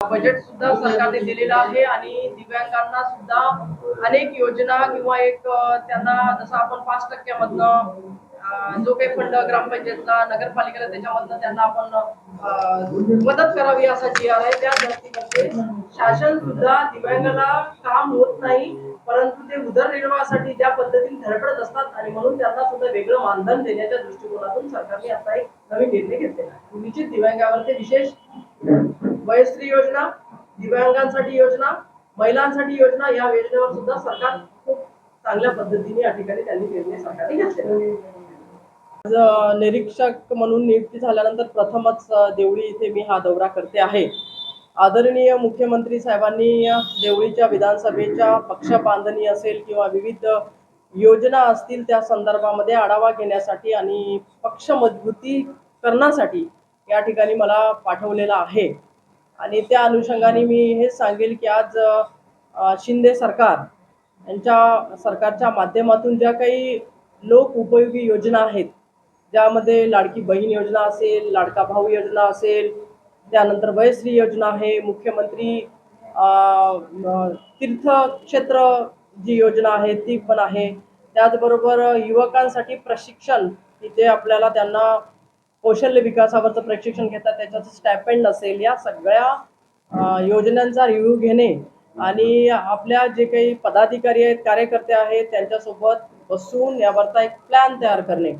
Budget सुद्धा सरकारने दिलेलं आहे आणि दिव्यांगांना सुद्धा अनेक योजना किंवा त्यांना जसं आपण 5% मधनं जो काही फंड ग्रामपंचायतला नगरपालिकेला त्याच्यामधनं त्यांना आपण मदत करावी असा जी आर आहे त्या धर्तीमध्ये शासन सुद्धा दिव्यांगाला काम होत नाही, परंतु ते उदरनिर्वाहासाठी ज्या पद्धतीने धडपडत असतात आणि म्हणून त्यांना सुद्धा वेगळं मानधन देण्याच्या दृष्टिकोनातून सरकारने आता एक नवीन निर्णय घेतलेला आहे। निश्चित दिव्यांगावर ते विशेष वयश्री योजना, दिव्यांगांसाठी योजना, महिलांसाठी योजना या योजनेवर सुद्धा सरकार खूप चांगल्या पद्धतीने या ठिकाणी त्यांनी निर्णय सरकारने घेतलेला आहे। निरीक्षक म्हणून नियुक्ती झाल्यानंतर प्रथमच देवळी इथे मी हा दौरा करते आहे। आदरणीय मुख्यमंत्री साहेबांनी देवळीच्या विधानसभेच्या पक्ष बांधणी असेल किंवा विविध योजना असतील त्या संदर्भामध्ये आढावा घेण्यासाठी आणि पक्ष मजबूती करण्यासाठी या ठिकाणी मला पाठवलेला आहे आणि त्या अनुषंगाने मी हेच सांगेल की आज शिंदे सरकार यांच्या सरकारच्या माध्यमातून ज्या काही लोक उपयोगी योजना आहेत, ज्यामध्ये लाडकी बहीण योजना असेल, लाडका भाऊ योजना असेल, त्यानंतर वयश्री योजना आहे, मुख्यमंत्री तीर्थक्षेत्र जी योजना आहे ती पण आहे, त्याचबरोबर युवकांसाठी प्रशिक्षण तिथे आपल्याला त्यांना कौशल्य विकासावरचं प्रशिक्षण घेतात त्याच्याचं स्टायपेंड असेल, या सगळ्या योजनांचा रिव्ह्यू घेणे आणि आपल्या जे काही पदाधिकारी आहेत, कार्यकर्ते आहेत त्यांच्यासोबत बसून यावरचा एक प्लॅन तयार करणे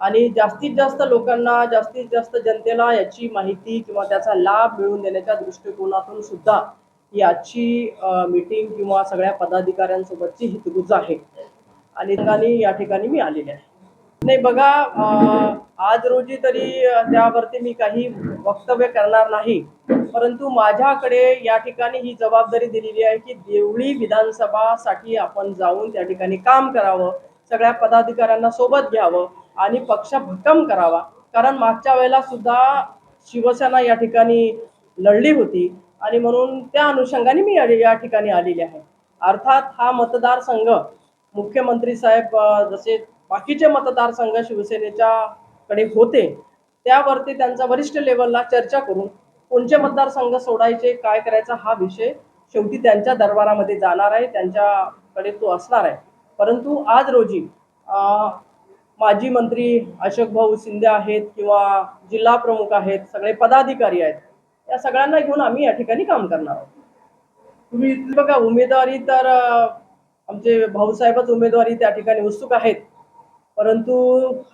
आणि जास्तीत जास्त लोकांना, जास्तीत जास्त जनतेला याची माहिती किंवा त्याचा लाभ मिळवून देण्याच्या दृष्टिकोनातून सुद्धा याची मीटिंग किंवा सगळ्या पदाधिकाऱ्यांसोबतची हितगुज आहे आणि या ठिकाणी मी आलेले आहे। नाही बघा, आज रोजी तरी त्यावरती मी काही वक्तव्य करणार नाही, परंतु माझ्याकडे या ठिकाणी ही जबाबदारी दिलेली आहे की देवळी विधानसभासाठी आपण जाऊन त्या ठिकाणी काम करावं, सगळ्या पदाधिकाऱ्यांना सोबत घ्यावं आणि पक्ष भक्कम करावा। कारण मागच्या वेळेला सुद्धा शिवसेना या ठिकाणी लढली होती आणि म्हणून त्या अनुषंगाने मी या ठिकाणी आलेली आहे। अर्थात हा मतदारसंघ मुख्यमंत्री साहेब जसे बाकीचे मतदारसंघ शिवसेनेच्या कडे होते त्यावरती त्यांचा वरिष्ठ लेवलला चर्चा करून कोणते मतदारसंघ सोडायचे, काय करायचा हा विषय शेवटी त्यांच्या दरबारामध्ये जाणार आहे, त्यांच्याकडे तो असणार आहे। परंतु आज रोजी माजी मंत्री अशोक भाऊ शिंदे आहेत किंवा जिल्हा प्रमुख आहेत, सगळे पदाधिकारी आहेत, या सगळ्यांना घेऊन आम्ही या ठिकाणी काम करणार आहोत। तुम्ही बघा, उमेदवारी तर आमचे भाऊसाहेबच उमेदवारी त्या ठिकाणी उत्सुक आहेत, परंतु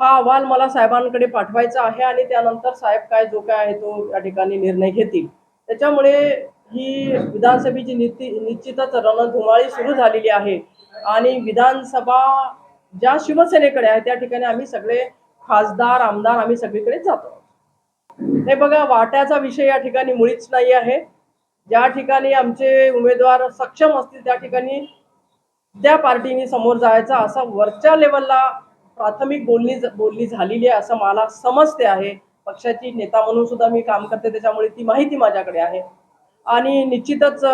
हा अहवाल मला साहेबांकडे पाठवायचा आहे आणि त्यानंतर साहेब काय जो काय आहे तो या ठिकाणी निर्णय घेतील। त्याच्यामुळे ही विधानसभेची निश्चितच रणधुमाळी सुरू झालेली आहे आणि विधानसभा ज्या शिवसेनेकडे आहे त्या ठिकाणी आम्ही सगळे खासदार, आमदार आम्ही सगळीकडे जातो। हे बघा, वाट्याचा विषय या ठिकाणी मुळीच नाही आहे। ज्या ठिकाणी आमचे उमेदवार सक्षम असतील त्या ठिकाणी त्या पार्टीने समोर जायचा असं वरच्या लेवलला प्राथमिक बोलणी झालेली आहे असं मला समजते आहे। पक्षाची नेता म्हणून सुद्धा मी काम करते, त्याच्यामुळे ती माहिती माझ्याकडे आहे आणि निश्चितच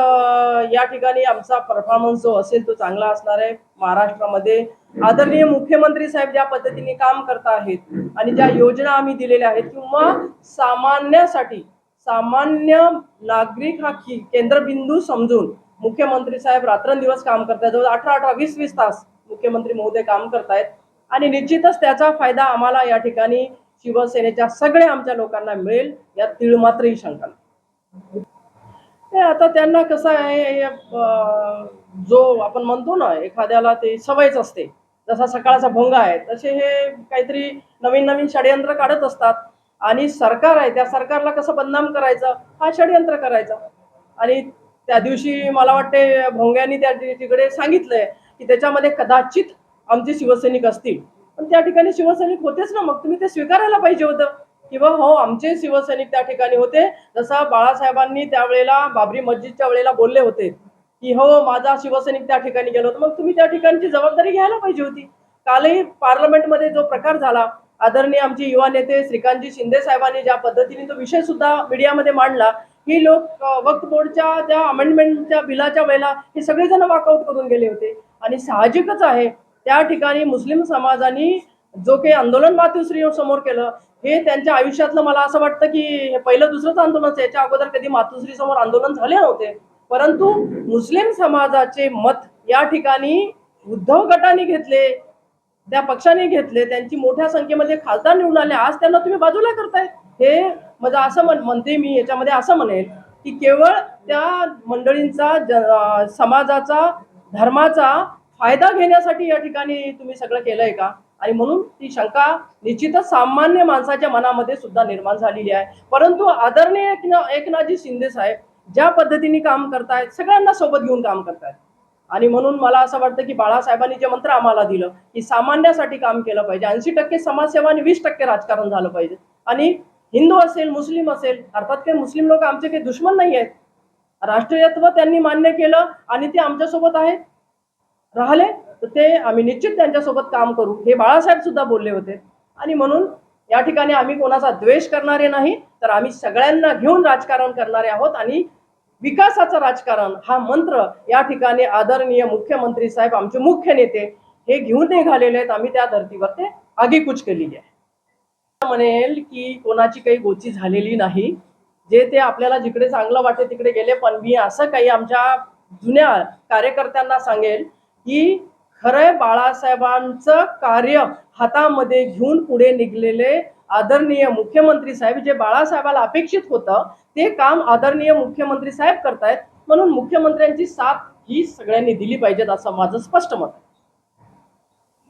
या ठिकाणी आमचा परफॉर्मन्स जो असेल तो चांगला असणार आहे। महाराष्ट्रामध्ये आदरणीय मुख्यमंत्री साहेब ज्या पद्धतीने काम करत आहेत आणि ज्या योजना आम्ही दिलेल्या आहेत किंवा सामान्यासाठी सामान्य नागरिक हा केंद्रबिंदू समजून मुख्यमंत्री साहेब रात्रंदिवस काम करतात, जवळ 18 20 तास मुख्यमंत्री महोदय काम करतायत आणि निश्चितच त्याचा फायदा आम्हाला या ठिकाणी शिवसेनेच्या सगळ्या आमच्या लोकांना मिळेल यात तीळमात्रही शंका नाही। आता त्यांना कसं आहे, जो आपण म्हणतो ना एखाद्याला ते सवयच असते, जसा सकाळचा भोंगा आहे तसे हे काहीतरी नवीन नवीन षडयंत्र काढत असतात आणि सरकार आहे त्या सरकारला कसं बदनाम करायचं हा षडयंत्र करायचा। आणि त्या दिवशी मला वाटते भोंग्यांनी त्या तिकडे सांगितलंय की त्याच्यामध्ये कदाचित आमचे शिवसैनिक असतील, पण त्या ठिकाणी शिवसैनिक होतेच ना, मग तुम्ही ते स्वीकारायला पाहिजे होतं किंवा हो आमचे शिवसैनिक त्या ठिकाणी होते, जसा बाळासाहेबांनी त्यावेळेला बाबरी मस्जिदच्या वेळेला बोलले होते की हो माझा शिवसैनिक त्या ठिकाणी गेलो होतो, मग तुम्ही त्या ठिकाणची जबाबदारी घ्यायला पाहिजे होती। कालही पार्लमेंटमध्ये जो प्रकार झाला, आदरणीय आमचे युवा नेते श्रीकांतजी शिंदे साहेबांनी ज्या पद्धतीने तो विषय सुद्धा मीडियामध्ये मांडला, ही लोक वक्फ बोर्डच्या त्या अमेंडमेंटच्या बिलाच्या वेळेला हे सगळेजण वॉकआउट करून गेले होते आणि साहजिकच आहे त्या ठिकाणी मुस्लिम समाजाने जो काही आंदोलन मातोश्री समोर केलं हे त्यांच्या आयुष्यातलं मला असं वाटतं की हे पहिलं दुसरंच आंदोलन. याच्या अगोदर कधी मातोश्री समोर आंदोलन झाले नव्हते, परंतु मुस्लिम समाजाचे मत या ठिकाणी उद्धव गटाने घेतले, त्या पक्षाने घेतले, त्यांची मोठ्या संख्येमध्ये खासदार निवडून आले. आज त्यांना तुम्ही बाजूला करताय. हे म्हणजे असं म्हणते मी याच्यामध्ये असं म्हणेल की केवळ त्या मंडळींचा समाजाचा धर्माचा फायदा घेण्यासाठी या ठिकाणी तुम्ही सगळं केलंय का? आणि म्हणून ती शंका निश्चितच सामान्य माणसाच्या मनामध्ये सुद्धा निर्माण झालेली आहे. परंतु आदरणीय एकनाथजी शिंदे साहेब ज्या पद्धतीने काम करतायत, सगळ्यांना सोबत घेऊन काम करतायत. आणि म्हणून मला असं वाटतं की बाळासाहेबांनी जे मंत्र आम्हाला दिलं की सामान्यासाठी काम केलं पाहिजे, 80% समाजसेवा आणि 20% राजकारण झालं पाहिजे. आणि हिंदू असेल, मुस्लिम असेल, अर्थात काही मुस्लिम लोक आमचे काही दुश्मन नाही आहेत. राष्ट्रीयत्व त्यांनी मान्य केलं आणि ते आमच्यासोबत आहेत, राहिले तर ते आम्ही निश्चित त्यांच्यासोबत काम करू, हे बाळासाहेब सुद्धा बोलले होते. आणि म्हणून या ठिकाणी आम्ही कोणाचा द्वेष करणारे नाही, तर आम्ही सगळ्यांना घेऊन राजकारण करणारे आहोत. आणि विकासाचं राजकारण हा मंत्र या ठिकाणी आदरणीय मुख्यमंत्री साहेब, आमचे मुख्य नेते हे घेऊन निघालेले आहेत. आम्ही त्या धर्तीवर ते आगीकूच केलेली आहे. म्हणेल की कोणाची काही गोची झालेली नाही. जे ते आपल्याला जिकडे चांगलं वाटते तिकडे गेले. पण मी असं काही आमच्या जुन्या कार्यकर्त्यांना सांगेल की खरंय बाळासाहेबांचं कार्य हातामध्ये घेऊन पुढे निघलेले आदरणीय मुख्यमंत्री साहेब, जे बाळासाहेबाला अपेक्षित होतं ते काम आदरणीय मुख्यमंत्री साहेब करतायत. म्हणून मुख्यमंत्र्यांची साथ ही सगळ्यांनी दिली पाहिजेत असं माझं स्पष्ट मत आहे.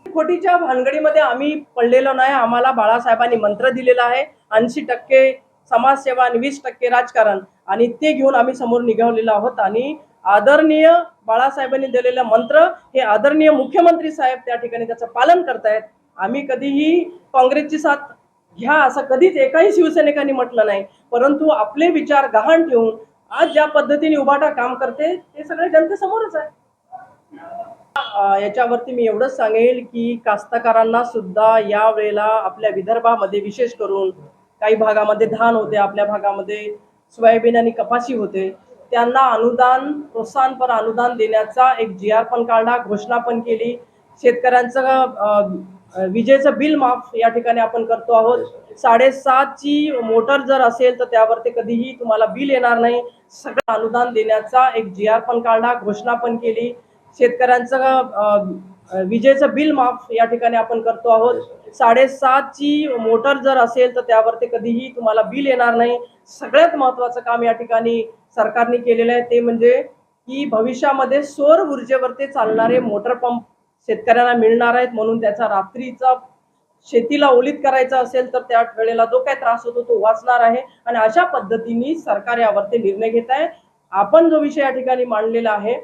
खोटीच्या भानगडीमध्ये आम्ही पडलेलो नाही. आम्हाला बाळासाहेबांनी मंत्र दिलेला आहे, 80% समाजसेवा आणि 20% राजकारण, आणि ते घेऊन आम्ही समोर निघालेलो आहोत. आणि आदरणीय बाळासाहेबांनी दिलेलं मंत्र हे आदरणीय मुख्यमंत्री साहेब त्या ठिकाणी त्याचं पालन करतायत. आम्ही कधीही काँग्रेसची साथ घ्या असं कधीच एकाही शिवसैनिकांनी म्हटलं नाही, परंतु आपले विचार गहाण ठेवून आज ज्या पद्धतीने उभाटा काम करते ते सगळे जनतेसमोरच आहे. याच्यावरती मी एवढंच सांगेल की कास्तकारांना सुद्धा या वेळेला आपल्या विदर्भामध्ये विशेष करून काही भागामध्ये धान होते, आपल्या भागामध्ये सोयाबीन आणि कपाशी होते, त्यांना अनुदान, प्रोत्साहनपर अनुदान देण्याचा एक GR पण काढला, घोषणा पण केली. शेतकऱ्यांचं विजेचं बिल माफ या ठिकाणी आपण करतो आहोत. 7.5ची मोटर जर असेल तर त्यावरती कधीही तुम्हाला बिल येणार नाही. सगळं अनुदान देण्याचा एक GR पण काढला, घोषणा पण केली. शेतकऱ्यांचं विजेचं बिल माफ या ठिकाणी आपण करतो आहोत. 7.5ची मोटर जर असेल तर त्यावरती कधीही तुम्हाला बिल येणार नाही. सगळ्यात महत्त्वाचं काम या ठिकाणी सरकारने केलेलं आहे ते म्हणजे की भविष्यामध्ये सौर ऊर्जेवरती चालणारे मोटर पंप शेतकऱ्यांना मिळणार आहेत. म्हणून त्याचा रात्रीचा शेतीला ओलीत करायचा असेल तर त्या वेळेला जो काही त्रास होतो तो वाचणार आहे. आणि अशा पद्धतीने सरकार यावरती निर्णय घेत आहे. आपण जो विषय या ठिकाणी मांडलेला आहे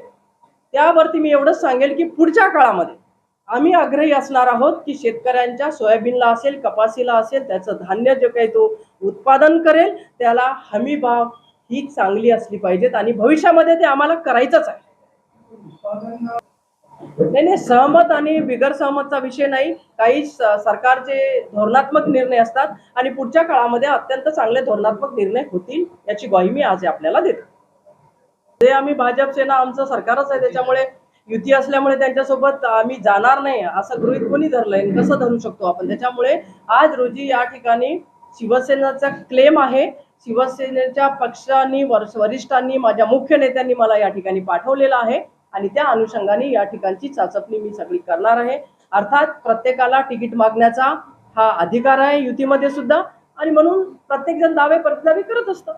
त्यावरती मी एवढंच सांगेल की पुढच्या काळामध्ये आम्ही आग्रही असणार आहोत की शेतकऱ्यांच्या सोयाबीनला असेल, कपाशीला असेल, त्याचं धान्य जे काही तो उत्पादन करेल त्याला हमी भाव ही चांगली असली पाहिजेत. आणि भविष्यामध्ये ते आम्हाला करायचंच आहे. नाही, सहमत आणि बिगर सहमतचा विषय नाही. काही सरकारचे धोरणात्मक निर्णय असतात आणि पुढच्या काळामध्ये अत्यंत चांगले धोरणात्मक निर्णय होतील याची ग्वाही मी आज आपल्याला देतो. ते आम्ही भाजप सेना आमचं सरकारच आहे, त्याच्यामुळे युती असल्यामुळे त्यांच्यासोबत आम्ही जाणार नाही असं गृहीत कोणी धरलंय, कसं धरू शकतो आपण? त्याच्यामुळे आज रोजी या ठिकाणी शिवसेनेचा क्लेम आहे. शिवसेनेच्या पक्षांनी, वरिष्ठांनी, माझ्या मुख्य नेत्यांनी मला या ठिकाणी पाठवलेलं आहे आणि त्या अनुषंगाने या ठिकाणची चाचपणी मी सगळी करणार आहे. अर्थात प्रत्येकाला तिकीट मागण्याचा हा अधिकार आहे युतीमध्ये सुद्धा, आणि म्हणून प्रत्येक जण दावे परतदावी करत असतं.